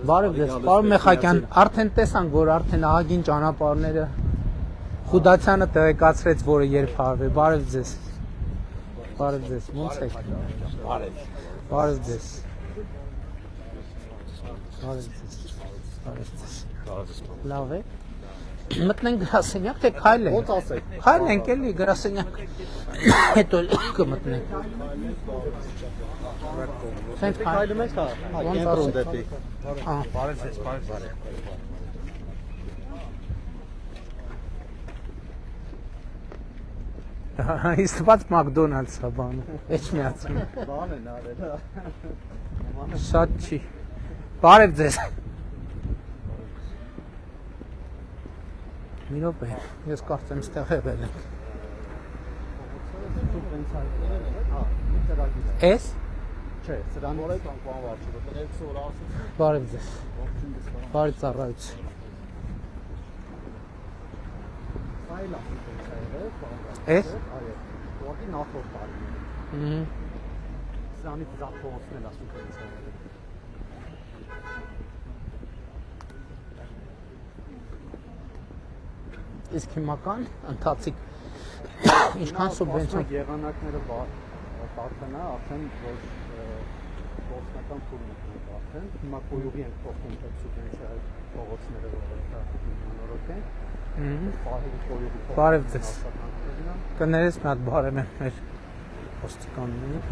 Բարև ձեզ, պարոն Մեխակյան, արդեն տեսանք, որ արդեն ահագին ճանապարհները Խուդացյանը տեղեկացրեց, որը երբ հարվի, բարև ձեզ, ոնց եք, բարև ձեզ, լավ է, մտնենք գրասենյակ, թե քայլենք էլի գրասենյակ, հետո կմտնենք, Քայլում եք, կենտրոն դեպի։ Բարև ձեզ, Իստված Մակդոնալդսա բանը, էջ միացում։ Բան են արել, Շատ չի, բարև ձեզ։ Մի րոպե, ես կարծեմ ստեղ եղել ենք։ Էս։ Չէ, սրան օրեք անկան վարչը, տնելքս որ ասում։ Բարև ձեզ, բարի ծառայություն։ Այլա, Էս։ որի նախորդ տարի։ Սրանից զապողոցնել ասում կնից հողել։ Իսկ հիմական ընթացիկ ինչքան սուբվենցիոն եղանակները բարդանա, արդեն որ գործնական փուլն է արդեն, հիմա կոյուղի ենք փոխում այդ սուբվենցիա փողոցները որ նորոգ են։ Բարև ձեզ, կներես մի հատ բարև եմ մեր ոստիկաններին,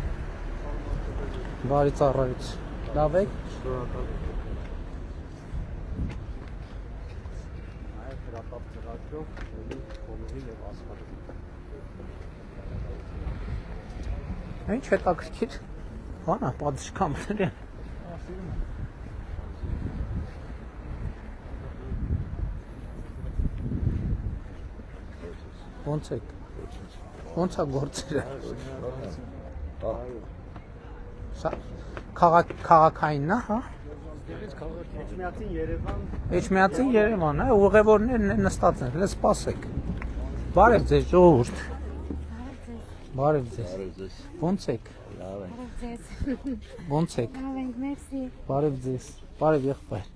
բարի ծառայություն, լավ եք։ Ինչ հետաքրքիր, բանա, պատշգամբներ են։ Ոնց եք, ոնց է գործերը։ Քաղաքային նա, հա։ Էջմիածին Երևան, ուղևորներն են նստած են, լես սպասեք։ Բարև ձեզ ժողովուրդ։ Բարև ձեզ։ Ոնց եք։ Ոնց եք։ Բարև ձեզ։ Բարև եղբայր։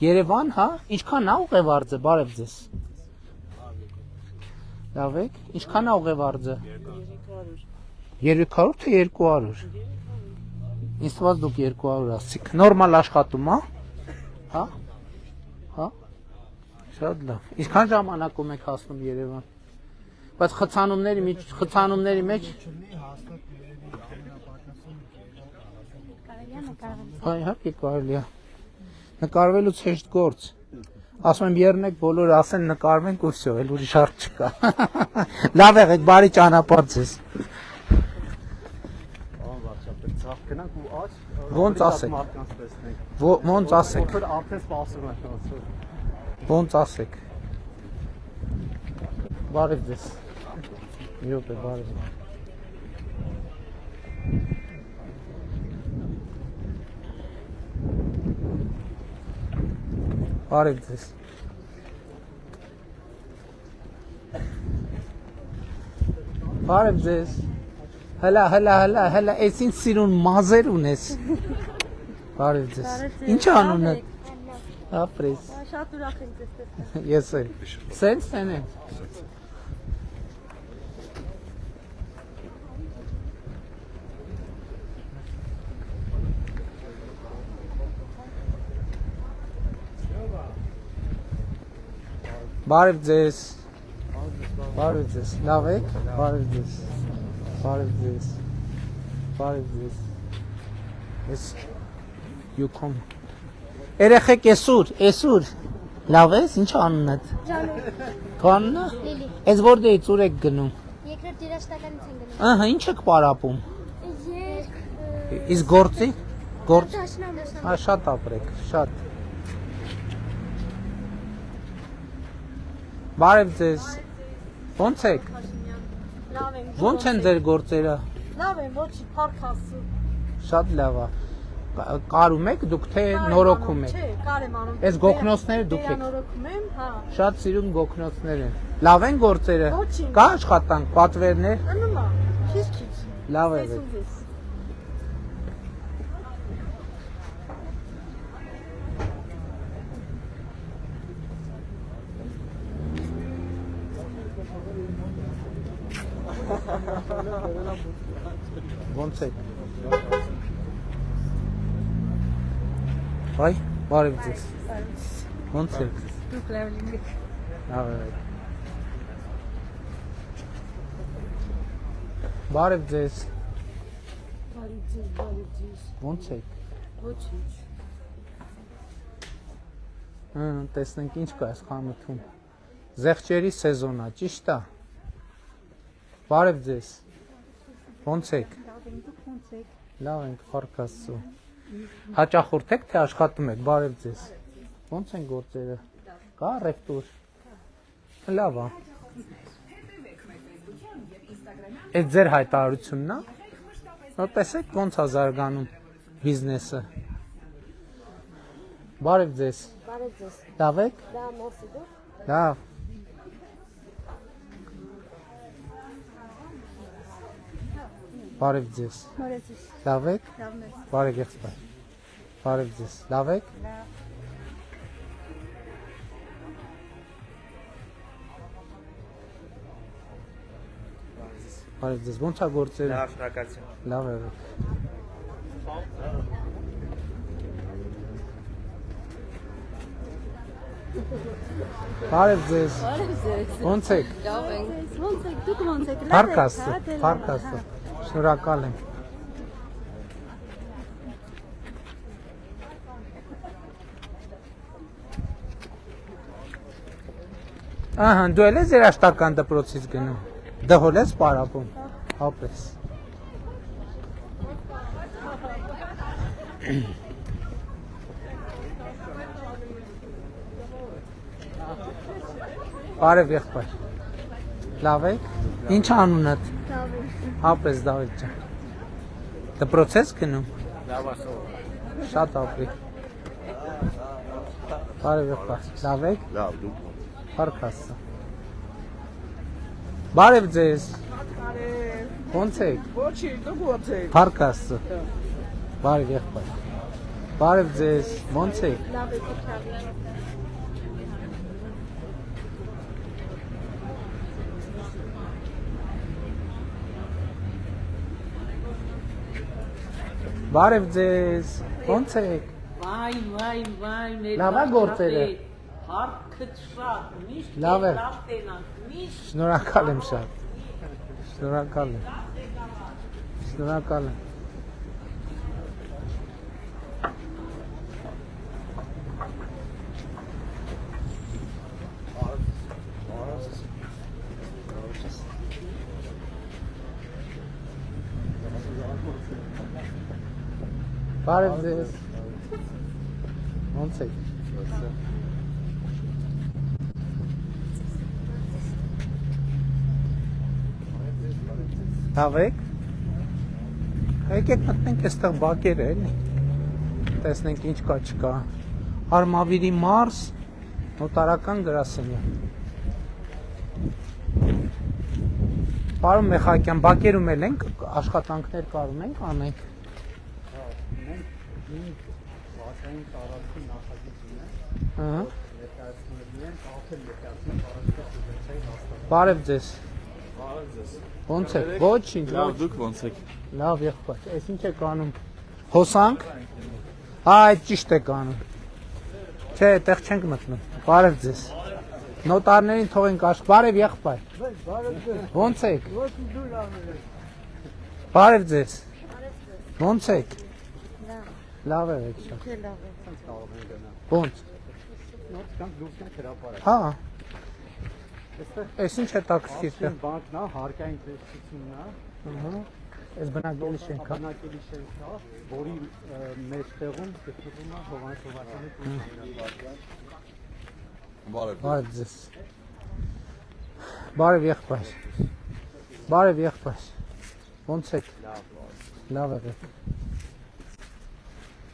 Երևան, հա, ինչքան է ուղևարձը, բարև ձեզ։ Լավ եք, ինչքան է ուղևարձը։ 300 թե 200։ Ինձ թվաց դուք 200 ասցիք։ Նորմալ աշխատում, հա։ Հա։ Շատ լավ։ Ինչքան ժամանակում եք հասնում Երևան։ Բայց խցանումների մեջ Իհարկե կարելի է։ Նկարվելուց հեշտ գործ։ Ասում եմ եռնեք բոլորը ասեն նկարվենք ու վсё, էլ ուրիշ հարց չկա։ Լավ եղեք, բարի ճանապարհ ձեզ։ Ոնց ասեք։ Ոնց ասեք։ Ոնց ասեք։ Բարև ձեզ։ Յոպե, բարև։ Բարև ձեզ։ Բարև ձեզ։ Հլա, այս ինչ սիրուն մազեր ունես։ Բարև ձեզ։ Ինչ անունը։ Ապրես։ Շատ ուրախ եմ ձեզ տեսնել։ Ես էլ։ Սենց են։ Բարև ձեզ, լավ եք, բարև ձեզ, ես յուքում, երեխեք էսուր, լավ ես, ինչ անունդ, կաննա, ես որդեից ուր եք գնում, երկրորդ երաշտականից են գնում, ահա, ինչ եք պարապում, իսկ գործի, շատ ապրեք, շատ, Բարև ձեզ, ոնց եք, ոնց են ձեր գործերը, լավ են, ոչի, պարկ հասու, շատ լավ է, կարում եք դուք թե նորոքում եք, չէ, կար եմ անում, ես գոգնոցները դուք եք, նորոքում եմ, հա, շատ սիրուն գոգնոցներ են, լավ են գործերը, կա աշխատանք, պատվերներ, ընումա, քիչ, լավ է, Ոնց եք։ Հայ, բարև ձեզ։ Ոնց եք։ Դուք լավ լինեք։ Լավ եք։ Բարև ձեզ։ Բարիձ։ Ոնց եք։ Ոչինչ։ Տեսնենք ինչ կա այս խանութում։ Զեղչերի սեզոնա, ճիշտ է։ Բարև ձեզ։ Ոնց եք։ Լավ ենք, փառք Աստծո։ Հաճախորդ եք թե աշխատում եք։ Բարև ձեզ։ Ոնց են գործերը։ Կա ռեֆտուր։ Լավ է։ Այդ ձեր հայտարարությունն է։ Որ տեսեք ոնց է զարգանում բիզնեսը։ Բարև ձեզ։ Բարև ձեզ։ Լավ եք։ Լավ մորսի դուք։ Լավ։ Բարև ձեզ։ Բարև ձեզ։ Լավ եք։ Լավն եք։ Բարև եղբայր։ Բարև ձեզ։ Լավ եք։ Լավ։ Բարև ձեզ։ Ոնց է գործերը։ Լավ, շնորհակալություն։ Լավ եք։ Բարև ձեզ։ Բարև ձեզ։ Ոնց եք։ Լավ ենք։ Ոնց եք, դուք ոնց եք։ Փառք Աստծո, փառք Աստծո։ Շնորհակալ եմ։ Ահա, դու էլ ես երաշտական դպրոցից գնում։ Դհոլ ես պարապում։ Հապես։ Բարև եղբայր։ Լավ եք։ Ինչ անունդ։ Լավ ենք։ Հապես Դավիթ ջան։ Դպրոց ես գնում։ Լավ ասո։ Շատ ապրի։ Բարև եղբայր։ Լավ եք։ Լավ, դու։ Փառք Աստծո։ Բարև ձեզ։ Ոնց եք։ Ոչինչ, դուք ոնց եք։ Փառք Աստծո։ Բարև եղբայր։ Բարև ձեզ։ Ոնց եք։ Լավ եք, լավ։ Բարև ձեզ։ Ոնց եք։ Վայ, Լավ է գործերը։ Հարքը շատ, միշտ Լավ է։ լավ տենանք, միշտ Շնորհակալ եմ շատ։ Շնորհակալ եմ։ Շնորհակալ եմ։ Բարև ձեզ։ Ոնց եք։ Լավ եք։ Եկեք մտնենք այստեղ բակերը էլի։ Տեսնենք ինչ կա չկա։ Արմավիրի մարզ, նոտարական գրասենյակ։ Պարոն Մեխակյան, բակերում էլ ենք աշխատանքներ կարում ենք անենք։ Մենք վարկային տարածքի նախագիծ ունենք, Ահա։ ներկայացնելու են, ափել ներկայացնել տարածքը սուբվենցիայի հաստատում։ Բարև ձեզ։ Բարև ձեզ։ Ոնց եք։ Ոչինչ։ Լավ, դուք ոնց եք։ Լավ եղբայր։ Էս ինչ եք անում։ Հոսանք։ Հա, այդ ճիշտ եք անում։ Չէ, այդտեղ չենք մտնում։ Բարև ձեզ։ Նոտարներին թողենք աշխ։ Բարև եղբայր։ Բարև ձեզ։ Ոնց եք։ Ոչ դու լավ եք։ Բարև ձեզ։ Ոնց եք։ Լավ։ Լավ եք շատ։ Չէ լավ եք։ Ցանց կարող են գնալ։ Ոնց։ Նոց կան դուրս կան հրապարակ։ Հա, Այստեղ էս ինչ է տաքսի Ասեն բանկն է, հարկային տեսությունն է, Ահա։ Էս բնակելի շենք է։ բնակելի շենք է, որի մեջտեղում գտնվում է Հովանես Հովհաննիսյանի տունը։ Բարև։ Բարև ձեզ։ Բարև եղբայր։ Բարև եղբայր։ Ոնց եք։ Լավ եք։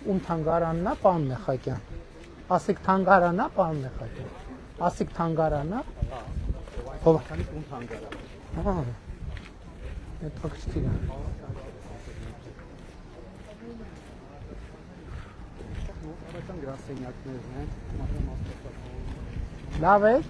Ում թանգարանն է, պարոն Մեխակյան։ Ասիկ թանգարանն է, պարոն Մեխակյան։ Ասիկ թանգարանն է։ Հովանեսյանի տուն թանգարան։ Հա։ Այդ ակցիա։ Նոտարական գրասենյակներն են, մատեմատիկական։ Լավ եք։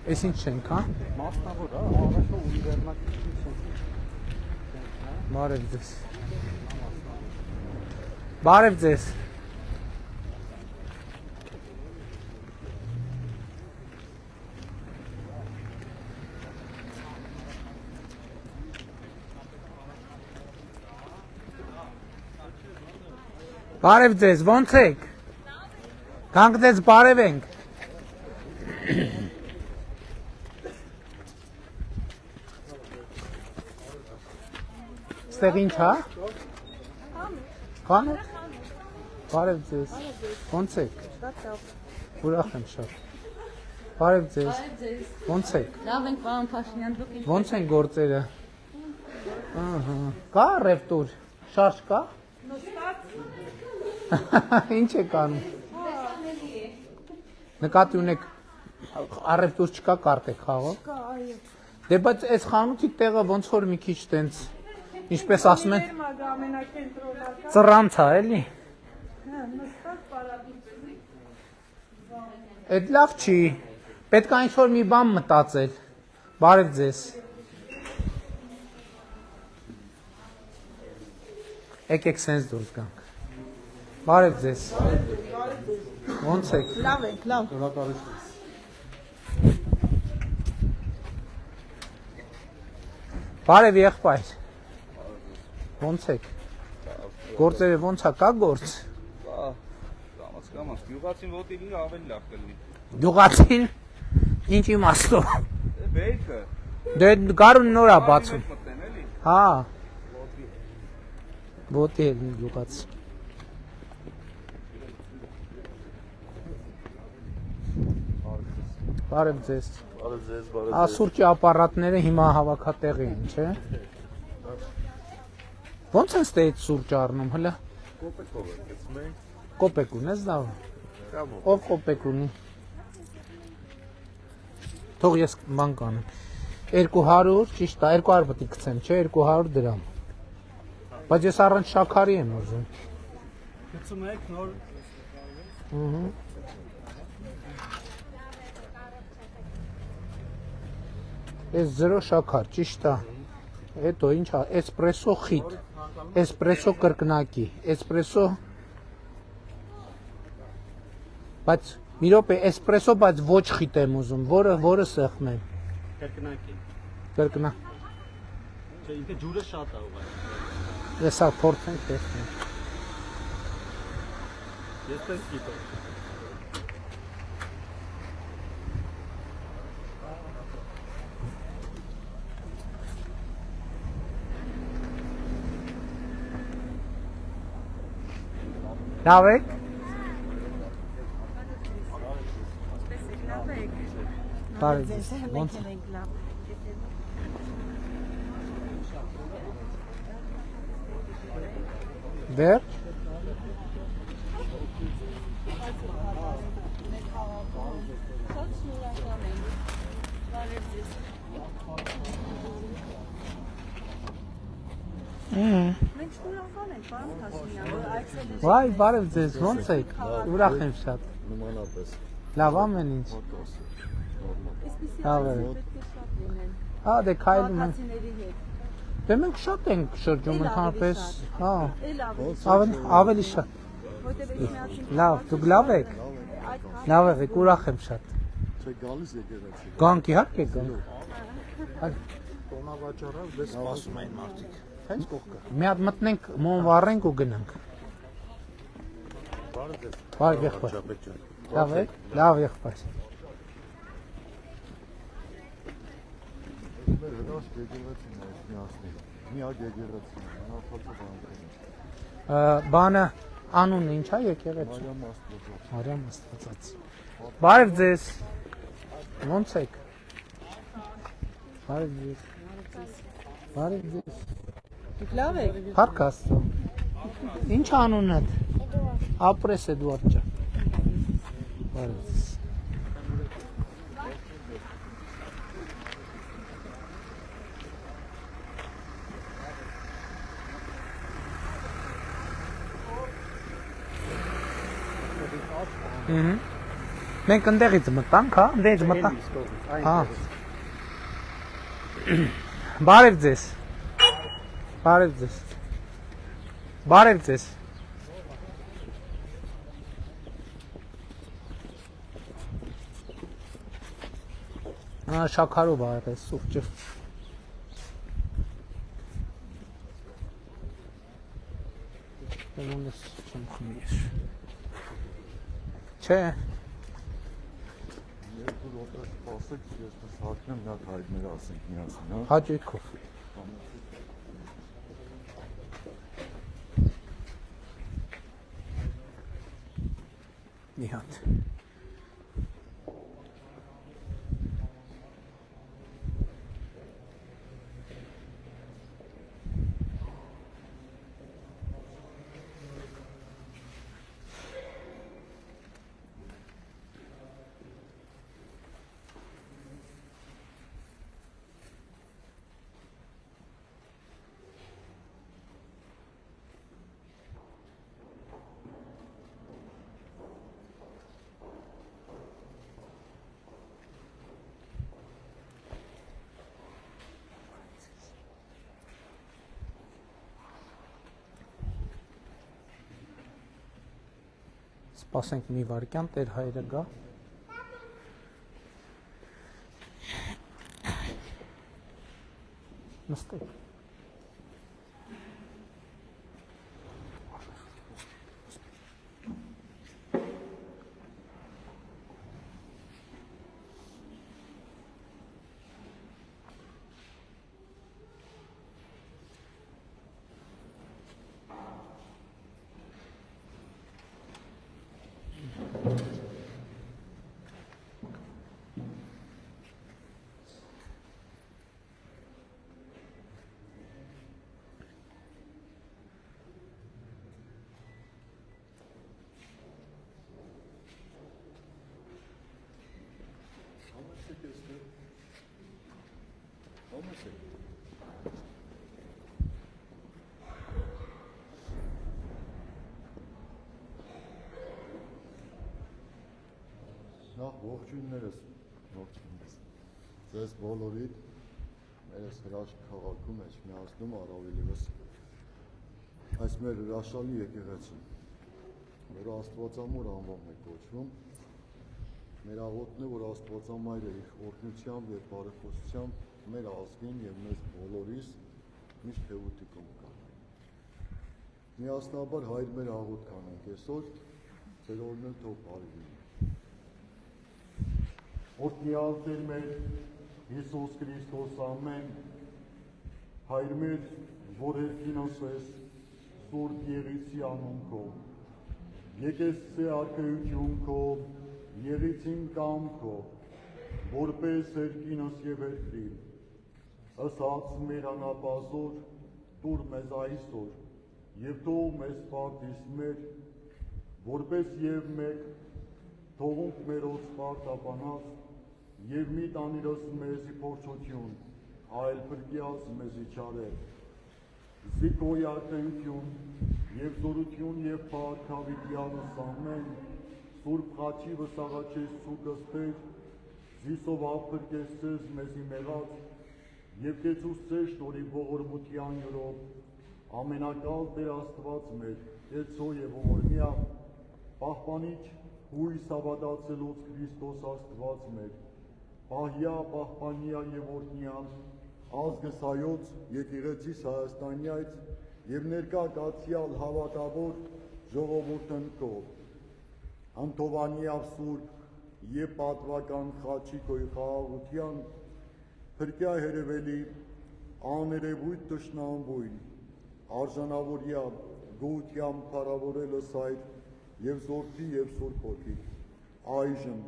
Էս ինչ չենք, հա։ Մասնավոր, հա, առաջը ունիվերնակի Բարև ձեզ։ Բարև ձեզ։ Բարև ձեզ, ո՞նց եք։ Կանք ձեզ բարև ենք։ Ստեղ ինչ, հա։ Քան եք։ Բարև ձեզ։ Ո՞նց եք։ Ուրախ եմ շատ։ Բարև ձեզ։ Ո՞նց եք։ Լավ ենք, պարոն Փաշինյան, դուք ինչ։ Ո՞նց են գործերը։ Ահա։ Կա ռեֆտուր։ Շարժ կա։ Ինչ եք անում։ Նկատի ունեք առևտուր չկա, կարտ եք խաղում։ Կա, այո։ Դե բայց այս խանութի տեղը ոնց որ մի քիչ տենց ինչպես ասում են Մագա ամենակենտրոնական ծռանց է, էլի։ նստած պարադիս։ Այդ լավ չի։ Պետք է ինչ-որ մի բան մտածել։ Բարև ձեզ։ Եկեք սենց դուրս գանք։ Բարև ձեզ։ Ոնց եք։ Լավ ենք, լավ։ Բարև եղբայր։ Ոնց եք։ Գործերը ոնց է, կա գործ։ Կամաց, գյուղացին ոտիլին ավելի լավ կլինի։ Գյուղացին ինչ իմաստով։ Բերքը։ Դե գարուն նոր է բացում։ Մտեն էլի։ Հա։ Ոտի էլ գյուղաց։ Բարև ձեզ։ Բարև ձեզ, բարև Ասուրճի ապարատները հիմա հավաքատեղի են, չէ։ Ոնց են ստե այդ սուրճ առնում, հլը։ Կոպեկ ունես դա։ Ով կոպեկ ունի։ Թող ես ման կանեմ։ 200, ճիշտ է, 200 պետք է գցեմ, չէ, 200 դրամ։ Բայց ես առանց շաքարի եմ ուզում։ Գցում եք նոր Ահա։ Ես 0 շաքար, ճիշտ է։ Հետո ինչ է, էսպրեսո խիտ, էսպրեսո կրկնակի, էսպրեսո բայց մի րոպե էսպրեսո, բայց ոչ խիտ եմ ուզում, որը սեղմեմ։ կրկնակի։ Կրկնա։ Չէ, ինքը ջուրը շատ է ուղղակի։ Եսա փորձենք տեսնենք։ Ես տես գիտեմ։ Լավ եք։ Լավ եք։ Բարև ձեզ։ Ոնց է։ Մենք լավ։ Դեր։ Շատ շնորհակալ ենք։ Բարև ձեզ։ Մենք շնորհակալ ենք, պարոն Փաշինյան, որ այցելեցիք։ Վայ, բարև ձեզ, ոնց եք։ Ուրախ եմ շատ։ Նմանապես։ Լավ ամեն ինչ։ Այսպեսի Լավ է։ այցեր պետք է շատ լինեն։ Հա, դե քայլում ենք։ Քաղաքացիների հետ։ Դե մենք շատ ենք շրջում ընդհանրապես, հա, Էլ ավելի, ավելի շատ։ որտեղ ես միացին։ Լավ, դուք լավ եք։ Լավ եք, ուրախ եմ շատ։ Չէ գալիս եկեղեցի։ Գանք իհարկե գանք։ Տոնավաճառը դες սպասում են մարդիկ։ Հենց կողքը։ Մի հատ մտնենք, մոմ վառենք ու գնանք։ Բարև ձեզ։ Բարև եղբայր։ Լավ եք, լավ եղբայր։ Մեր հրաշք եկեղեցին է միացնի։ Միակ եկեղեցին, անախացը Բանը անունը ինչ է եկեղեցու։ Մարիամ Աստվածած։ Մարիամ Աստվածած։ Բարև ձեզ։ Ոնց եք։ Բարև ձեզ։ Բարև ձեզ։ Դուք լավ եք։ Փառք Աստծո։ Ինչ անունդ։ Ապրես Էդուարդ ջան։ Բարև ձեզ։ Մենք ընդեղից մտանք, հա, ընդեղից մտանք։ Հա։ Բարև ձեզ։ Բարև ձեզ։ Բարև ձեզ։ Շաքարով ա եղել սուրճը։ Ոնես չեմ խմիր։ Չէ։ Երկու րոպե սպասեք, ես մեզ հարկնեմ նա հայտներ ասենք միասին, հա։ Հաճույքով։ Մի հատ։ Սպասենք մի վարքյան, Տեր հայրը գա։ Նստեք։ Նախ ողջույններս, ձեզ բոլորիդ մերս հրաշք քաղաքում մեջ միացնում առավելիվս այս մեր հրաշալի եկեղեցին, որ Աստվածամոր անվամբ է կոչվում, մեր աղոթն է, որ Աստվածամայրը իր օրհնությամբ և բարեփոխությամբ մեր ազգին և մեզ բոլորիս միշտ թևուտիկում կա։ Միասնաբար հայր մեր աղոթք անենք այսօր, ձեր օրն էլ թող բարի լինի։ Օրհնյալ Տեր մեր Հիսուս Քրիստոս ամեն, հայր մեր, որ երկինոս ես, Սուրբ Եղիցի անուն քո, եկես արքայություն քո, Եղիցին կամ քո, որպես երկինոս և երկրին, ըսած մեր անապազոր, տուր մեզ այսօր, և թող մեզ պարտիս մեր, որպես և մեկ, թողունք մերոց պարտապանած, և մի տանիրոս մեզի փորձություն, այլ փրկյաց մեզի չարել, զիկոյ արքայություն, և զորություն և փառք հավիտյանս ամեն, Սուրբ խաչի վսաղաչես ցուկս Տեր, զիսով ափրկես ձեզ մեզի մեղած, և կեցուս ձեր շնորհի ողորմության յուրով, ամենակալ Տեր Աստված մեր, կեցո և ողորմյա, պահպանիչ հույս հավատացելուց Քրիստոս Աստված մեր, պահյա, պահպանյա և օրհնյալ, ազգս հայոց, եկեղեցիս Հայաստանյայց և ներկա կացյալ հավատավոր ժողովուրդն քո, անթովանյալ սուրբ և պատվական խաչի քոյ խաղաղության, փրկյա հերևելի, աներևույթ տշնամվույն, արժանավորյա գոհությամբ փառավորելս հայր և զորքի և սուրբ հոգի, այժմ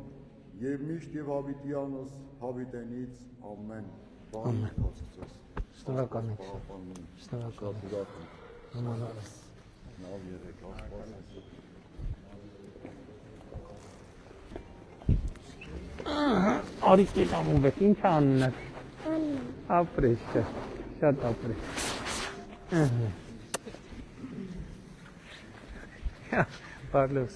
և միշտ և հավիտյանս հավիտենից ամեն, բան կացծես։ Շնորհակալ ենք։ Շնորհակալ ենք։ Նմանապես։ Նավ եղեք, Աստված Արիք դե ամում եք, ինչ աննար։ Ապրես չէ, շատ ապրես։ Պարլոս։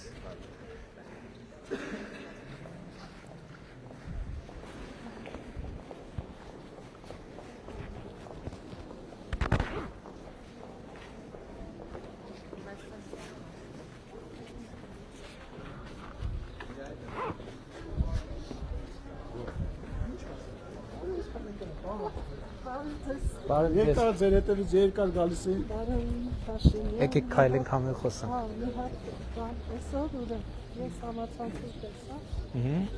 Բարև ձեզ։ Երկար ձեր հետևից երկար գալիս է։ Բարև Փաշինյան։ Եկեք քայլենք համեղ խոսանք։ Հա, մի հատ բան այսօր ուրեմն ես համացանցի տեսա։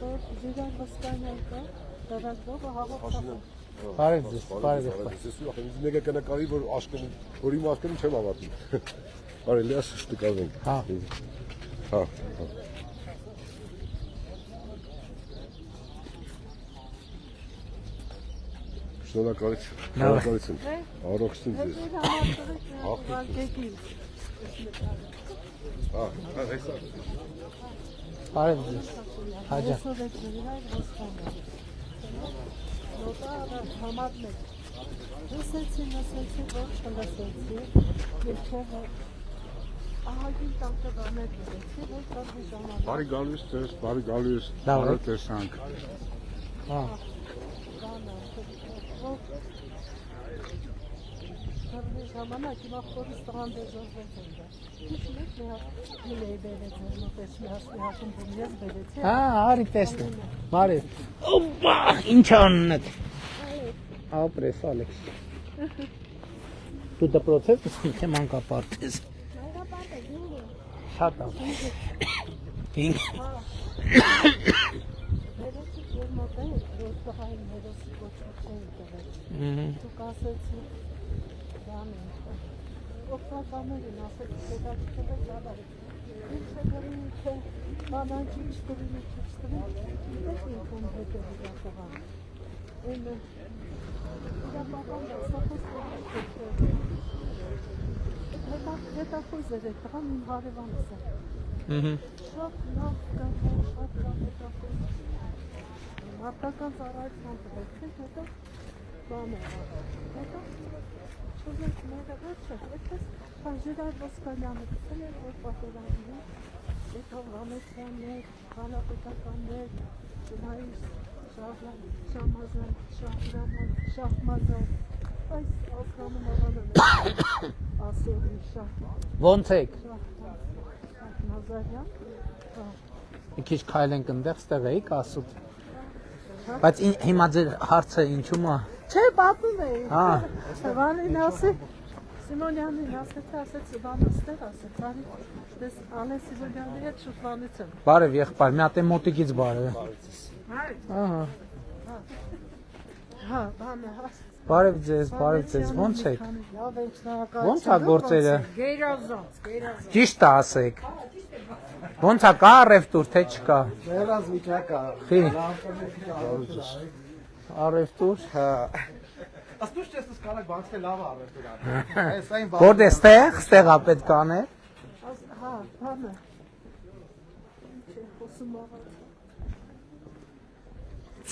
Որ Ժիրան Վասկանյան կա, դարակողը հավաքած։ Բարև ձեզ, բարև եղբայր։ Ես ու ինձ մեկը կնկարի, որ աշկերին, որ իմ աշկերին չեմ ավարտի։ Բարելի է շտկալենք։ Հա։ Հա։ Շնորհակալություն։ Առողջություն ձեզ։ Հա, հեսա։ Բարև ձեզ։ Հաջա։ Լսեցի, ոչ չլսեցի, երկով ահագին տանտեղաներ լսեցի, որ կարդի ժամանակ։ Բարի գալուս ձեզ, բարի գալուս, Լավ է։ բարի տեսանք։ Հա։ Կարդի ժամանակ իմ ախորից տղան դեզորվեց են դա։ Ինչ մեկ մի հատ իլեի բերեց, մոտես մի հասնի հաշում բում ես բերեցի։ Հա, արի տեսնեմ։ Բարև։ Օպա, ինչ անունդ։ Ապրես Ալեքս։ Դու դպրոց ես թե մանկապարտեզ։ Շատ լավ։ Ինք։ Բերեցի ձեր մոտեն, որ տղային ներոսի կոչություն տվեց։ Դուք ասեցի, բան է, օգնականներին ասեցի, պետակիչը ճաբարի։ Ինչ է գրին, թե բանանքի չտրին, չտրին, դեք ինքն հետևի դա տղան։ Էնը, իրա բական դա, սապոս հետախույզ էր այդ տղան իմ հարևանս է։ Շատ լավ կան, շատ լավ հետախույզ։ Մարդական ծառայության տվեցին, հետո բան է, հետո չուզեց մերը ոչ է, այդպես Ժիրան Վասկանյանը գտել էր, որ պատերազմի, հետո Վանեցյաններ, հանրապետականներ, Շնայր, Շահմազան, այս ակրանում աղանը ասորի շահ Ոնց եք։ Նազարյան, Մի քիչ քայլենք ընդեղ, ստեղ էիք ասում։ Բայց հիմա ձեր հարցը ինչու՞մ է։ չէ, պատում էի, Հա։ Վանին ասի, Սիմոնյանին ասեց, բանստեղ ասեց, արի, դες Ալեն Սիմոնյանի հետ շուտվանից եմ։ Բարև եղբայր, մի հատ է մոտիկից բարև։ Ահա։ Հա, բանը, Բարև ձեզ, ոնց եք։ լավ ենք, շնորհակալություն։ Ոնց է գործերը։ Գերազանց։ Ճիշտ է ասեք։ Ոնց է կա առևտուր, թե չկա։ Վերած վիճակա։ Խի։ Առևտուր։ Հա։ Աստուց չես սկալակ բացել լավ առևտուր։ Այս այն Որտե ստեղ է պետք անել։ Հա, բանը։ Ինչ է խոսում աղաց։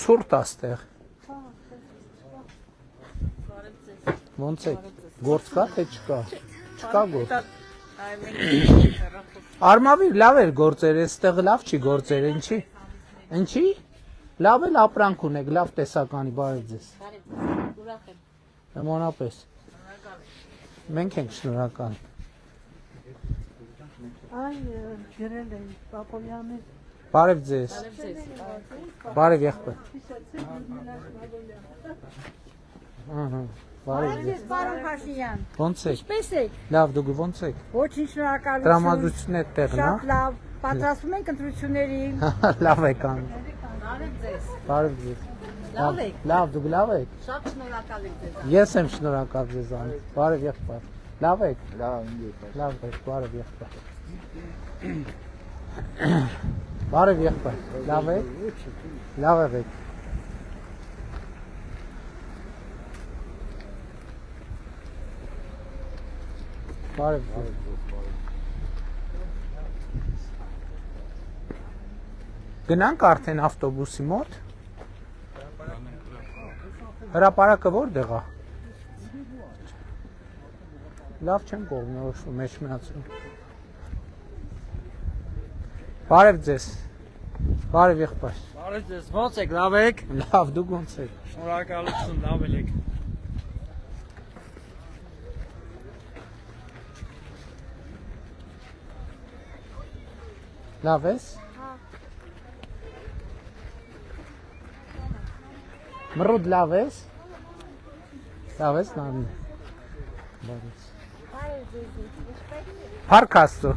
Ցուրտ է ստեղ։ Հա, Ոնց եք։ Գործ կա թե չկա։ Չկա գործ։ Արմավիր լավ էր գործեր, այստեղ լավ չի գործեր, ինչի։ Ինչի։ Լավ էլ ապրանք ունեք, լավ տեսականի, բարև ձեզ։ Ուրախ եմ։ Նմանապես։ Մենք ենք շնորհակալ։ այն գրել էին Պապոյանի Բարև ձեզ։ Բարև եղբայր։ հիշեցի Լյուդմիլա Շմագոլյան։ Ահա։ Բարև ձեզ։ Պարոն Փաշինյան, Ոնց եք։ ինչպես եք։ Լավ, դուք ոնց եք։ Ոչինչ շնորհակալություն։ Տրամադրությունն է տեղն, Շատ լավ։ Պատրաստվում ենք ընտրություններին։ հա։ Լավ եք անում։ Բարև ձեզ։ Բարև ձեզ։ Լավ եք։ Լավ, դուք լավ եք։ Շատ շնորհակալ եմ ձեզ։ Ես եմ շնորհակալ ձեզանից։ Բարև եղբայր։ Լավ եք։ Լավ, Լավ եք, բարև եղբայր։ Բարև եղբայր։ Լավ եք։ Լավ եք։ Բարև ձեզ։ Գնանք արդեն ավտոբուսի մոտ։ Հրապարակը որտեղ է։ Լավ չեմ կողմնորոշվում, մեջ մնացում։ Բարև ձեզ։ Բարև եղբայր։ Բարև ձեզ, ոնց եք, լավ եք։ Լավ, դուք ոնց եք։ Շնորհակալություն, լավ եք։ Լավ ես։ Մռոդ լավ ես։ Լավ ես նարին։ Փառք Աստծո։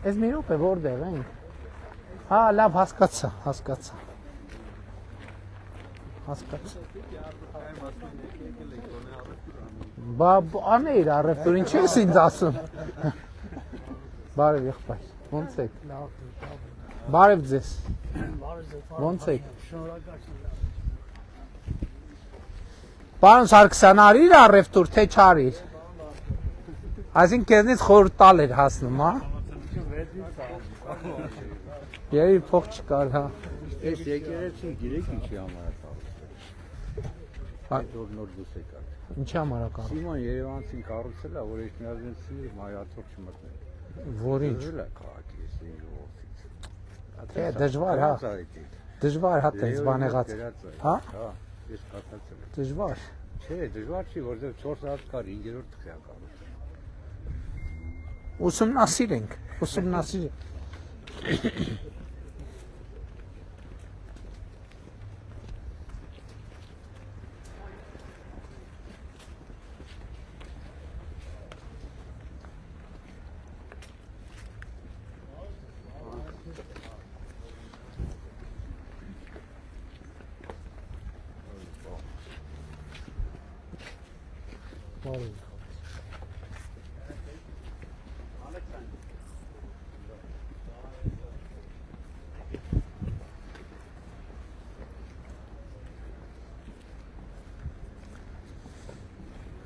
Ես մի րոպե որտեղ ենք։ Հա, լավ հասկացա։ Բա անե իր առևտուր ինչ ես ինձ ասում։ Բարև եղբայր։ Ոնց եք։ Բարև ձեզ։ Ոնց եք։ Պարոն Սարգսյան, արիր առևտուր, թե չարիր։ Այսինքն քեզնից խորհուրդ տալ էր հասնում, հա։ Երևի փող չկար, հա։ Այս եկեղեցին գիրեք ինչի համար է տալիս։ Նոր դուս եկար։ Ինչի համար է կարող։ Սիմոն Երևանցին կառուցել է, որ Էջմիածնցի մայաթոք չմտներ։ Որինչ։ Դրել է քաղաքի այս ժողովրդից։ Է դժվար, հա։ Դժվար հա տես բան եղած։ Հա։ Հա, ես կասացել եմ։ Դժվար։ Չէ, դժվար չի, որովհետև 4 հատ կար 5-րդ թղթի կառուցել։ Ուսումնասիրենք։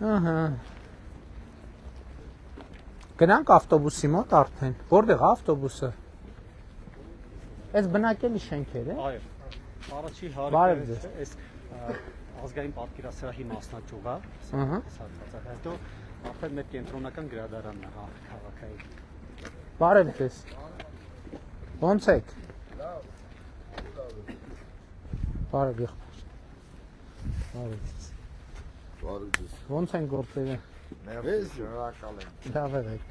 Ահա։ Գնանք ավտոբուսի մոտ արդեն։ Որտեղ է ավտոբուսը։ Այս բնակելի շենքեր է։ Այո։ Առաջի Բարև հարցը ձեզ։ այս ազգային պատկերասրահի մասնաճյուղ է։ Ահա։ Հետո արդեն մեր կենտրոնական գրադարանն է քաղաքային։ Բարև ձեզ։ Ոնց եք։ Բարև եղբայր։ Բարև ձեզ։ Բարև ձեզ։ Ոնց են գործերը։ Ես շնորհակալ եմ։ Լավ եք։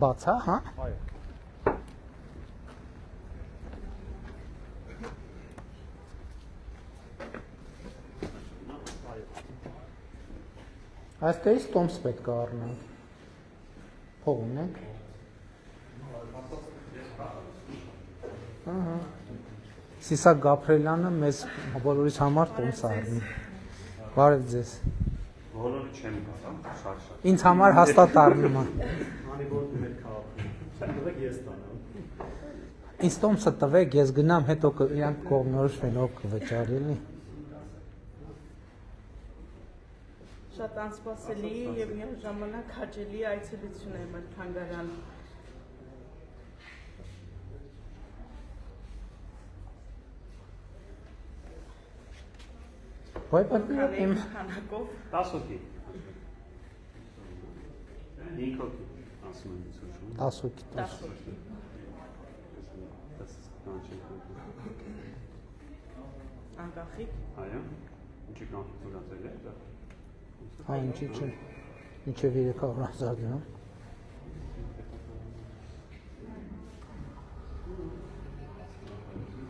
Բաց է, հա։ Այո։ Այստեղից տոմս պետք է առնենք։ Փող ունենք։ Ահա։ Սիսակ Գաբրելյանը մեզ բոլորիս համար տոմս առնի։ Բարև ձեզ։ Բոլորը չեմ գտա, շատ։ Ինձ համար հաստատ առնում է։ Անի որ մեր քաղաքում։ Դուք ես տանեմ։ Ինձ տոմսը տվեք, ես գնամ, հետո իրանք կողմնորոշվեն, ով կվճարի, էլի։ Շատ անսպասելի եւ միաժամանակ հաճելի այցելություն է մեր թանգարան։ Ոյ պատմեմ։ Քանակով 10 հոգի։ 5 հոգի, ասում եմ ցույց։ 10 հոգի։ 10 հոգի։ Անկախիկ։ Այո։ Ինչի կան ծուրացել է դա։ Հա, ինչի՞ չէ։ Ինչև 300,000 դրամ։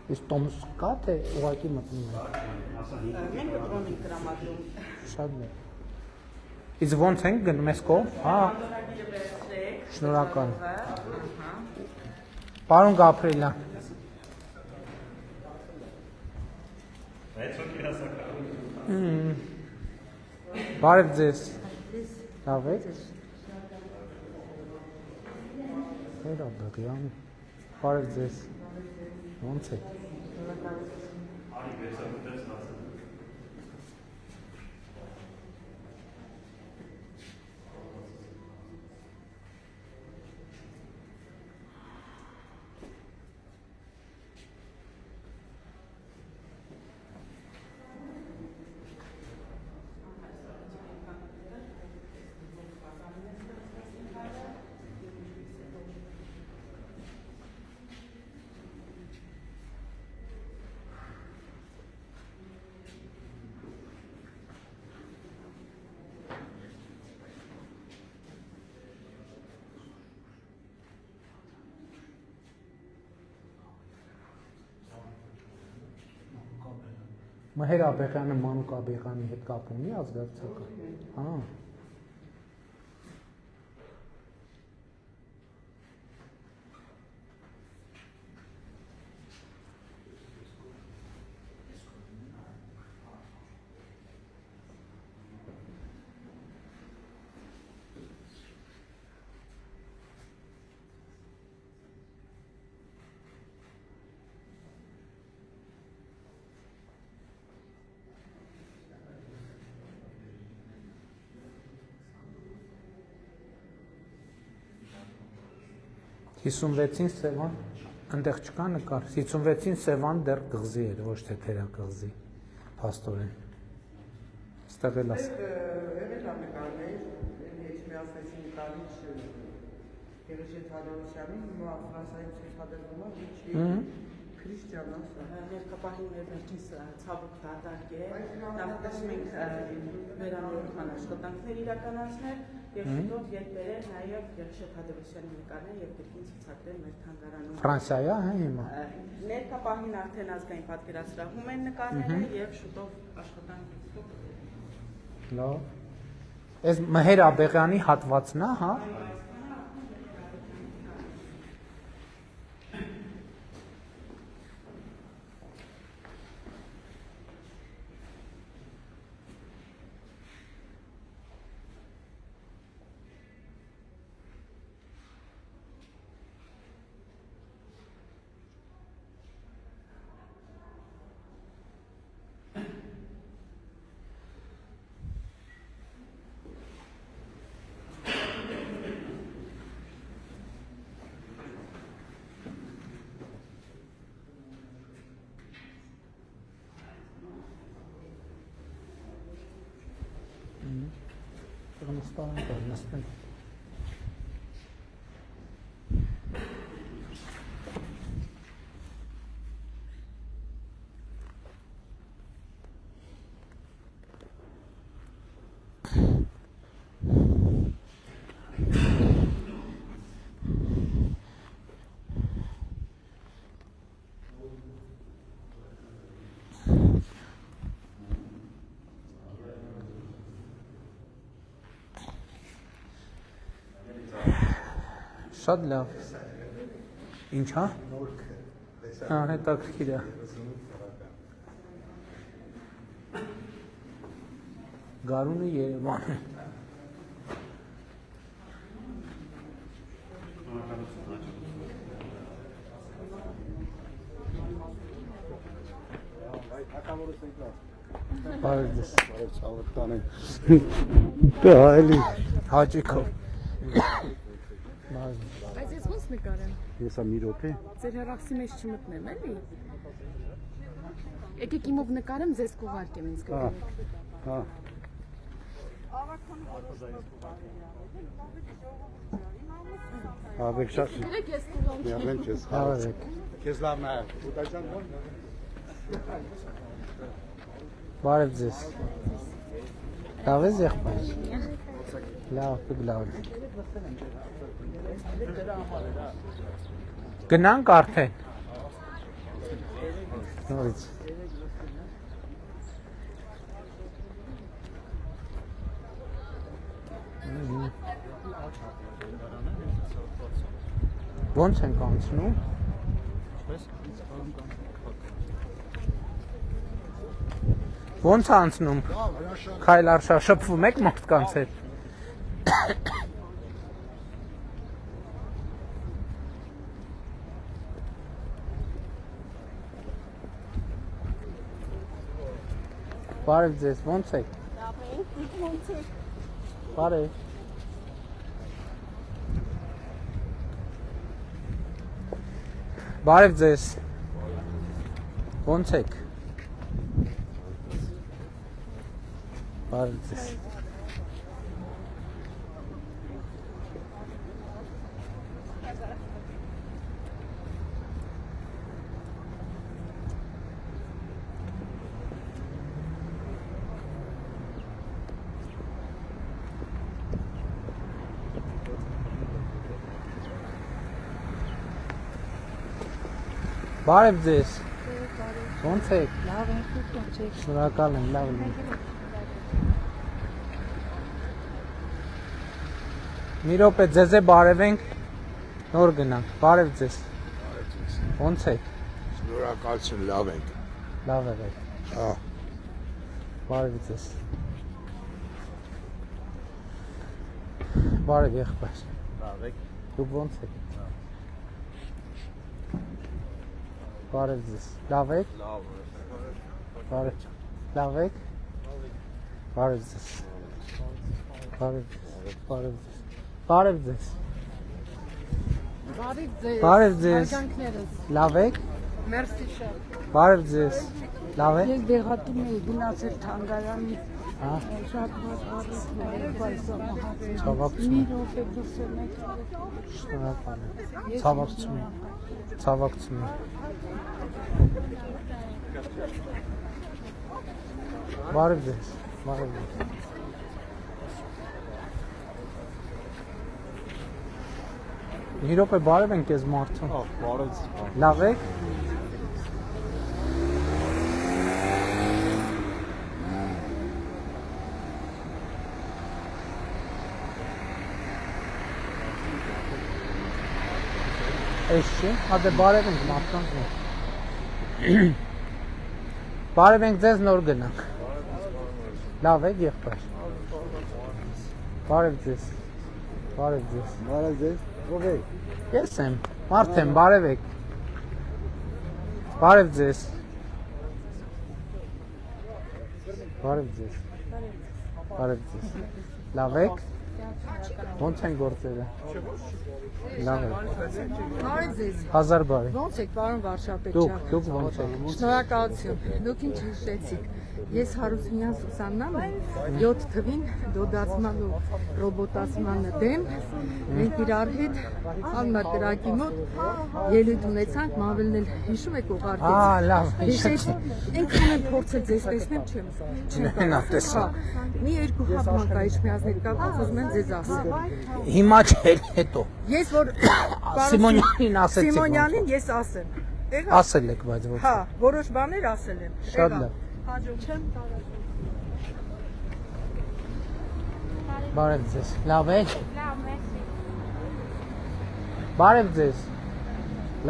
Իսկ տոմս կա թե ուղղակի մտնում է։ Մենք դրոմին տրամադրում։ Շատ լավ։ Իսկ ոնց ենք գնում ես կողմ։ Հա, շնորհակալ։ Պարոն Գաբրելյան։ Բարև ձեզ։ Լավ եք։ Հերա բգյան։ Բարև ձեզ։ Ոնց եք։ Մհեր Աբեղյանը Մանուկ Աբեղյանի հետ կապ ունի ազգակցական։ Հա։ Հիսունվեցին Սևան, ընդեղ չկա նկար, 56-ին Սևան դեռ կղզի էր, ոչ թե թերակղզի, փաստորեն, ստեղ էլ ասա։ Եվ նկարն էր, եչ միասնեցին նկարիչ Գերեշետ Հադրոսյանին, հիմա Ֆրանսիայում ցուցադրվում է, ինչի քրիստիան ասա։ Ներկապահին մեր վերջին ցավոք դատարկ է, նախատեսում ենք վերանորոգման աշխատանքներ իրականացնել և շուտով ետ բերել նաև Գերեշետ Հադրոսյանի նկարներ և գրքին ցուցադրել մեր թանգարանում։ Ֆրանսիայա, հա հիմա։ Ներկապահին արդեն ազգային պատկերասրահում են նկարները և շուտով աշխատանք։ Լավ։ Այս Մհեր Աբեղյանի հատվածն է, հա։ Շատ լավ։ Ինչ, հա։ Հա, հետաքրքիր է։ Գարունը Երևան է։ Բարև ձեզ։ Բարև ցավոք տանեմ։ Դա էլի Հաճիկով։ Բայց ես ոնց նկարեմ։ Եսա մի րոպե։ Ձեր հեռախոսի մեջ չմտնեմ, էլի։ Եկեք իմով նկարեմ, ձեզ կուղարկեմ ինձ կգրեք։ Հա։ Աբեք շատ։ Գրեք ես կուղարկեմ։ Միայն քեզ հարցեք։ Քեզ լավ նայ։ Ուտաջան ո՞ր։ Բարև ձեզ։ Լավ ես եղբայր։ Լավ, լավ։ Գնանք արդեն։ Նորից։ Ոնց ենք անցնում։ Ոնց անցնում։ Քայլ արշա շփվում եք մարդկանց հետ։ Բարև ձեզ, ոնց եք։ Ոնց եք։ Բարև։ Բարև ձեզ։ Ոնց եք։ Բարև ձեզ։ Բարև ձեզ։ Ոնց եք։ Լավ ենք ու կոչեք։ Շնորհակալ եմ, լավ եմ։ Մի րոպե ձեզ է բարևենք, նոր գնանք, բարև ձեզ։ Ոնց եք։ Շնորհակալություն, լավ ենք։ Լավ եք։ Հա։ Բարև ձեզ։ Բարև եղբայր։ Լավ եք։ Դուք ոնց եք։ Բարև ձեզ։ Լավ եք։ Լավ։ Բարև։ Լավ եք։ Բարև ձեզ։ Բարև ձեզ։ Բարև ձեզ։ Բարև ձեզ։ Բարև ձեզ։ Բարև ձեզ։ Արգանքներս։ Լավ եք։ Մերսի շատ։ Բարև ձեզ։ Լավ եք։ Ես դեղատում էի գնացել թանգարանի, Հա։ շատ հոտ առիթներ եք պայսամահացել։ Ցավակցում Մի եմ։ րոպե դուսել եք։ Շնորհակալ եմ։ Ցավակցում եմ։ Ցավակցում եմ։ Բարև ձեզ։ Բարև ձեզ։ Մի րոպե բարև ենք ես մարդուն։ Բարև։ Լավ եք։ Էս չի, հա դե բարև ենք մարդկանց։ Բարև ենք ձեզ նոր գնանք։ Լավ եք եղբայր։ Բարև ձեզ։ Բարև ձեզ։ Բարև ձեզ։ Ո՞վ եք։ Ես եմ, մարդ եմ, բարև եք։ Բարև ձեզ։ Բարև ձեզ։ Բարև ձեզ։ Լավ եք։ Ոնց են գործերը։ Լավ եք։ Բարև ձեզ։ Հազար բարև։ Ոնց եք, պարոն վարչապետյան։ Դուք ոնց եք։ Շնորհակալություն։ Դուք ինչ հիշեցիք։ Ես Հարությունյան Սուսաննան եմ, 7 թվին դոդացման ու ռոբոտացման դեմ մենք իրար հետ անմատերակի մոտ ելույթ ունեցանք, մավելն էլ հիշում եք ուղարկեց։ Լավ, հիշեցի։ Ինքն եմ փորձել ձեզ տեսնեմ, չեմ Նա տեսա։ Մի երկու հատ մանկայից միազներ կապած ուզում եմ ձեզ ասել։ Հիմա չէ, հետո։ Ես որ Սիմոնյանին ասեցիք։ Սիմոնյանին ես ասեմ։ Ասել եք, բայց ոչ։ Հա, որոշ բաներ ասել եմ։ Շատ լավ։ Չեմ կարող։ Բարև ձեզ։ Լավ եք։ Բարև ձեզ։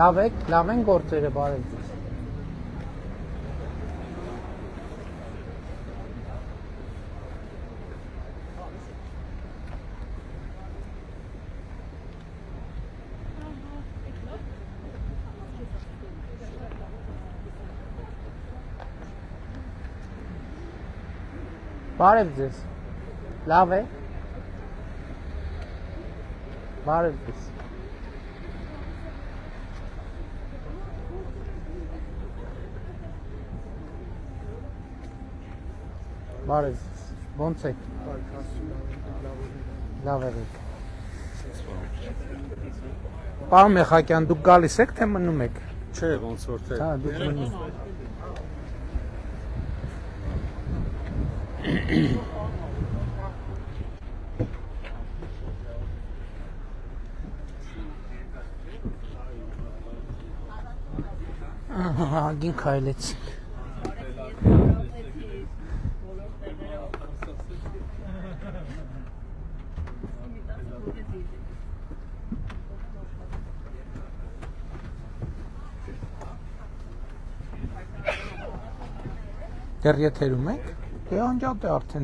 Լավ եք, լավ են գործերը, բարև ձեզ։ Բարև ձեզ։ Լավ է։ Բարև ձեզ։ Բարև ձեզ։ Ոնց եք։ Լավ եք։ Պարոն Մեխակյան, դուք գալիս եք, թե մնում եք։ Չէ, ոնց որ թե։ Հա, դուք մնում։ Ահագին քայլեցինք։ Դեռ եթերում եք։ Դե անջատ է արդեն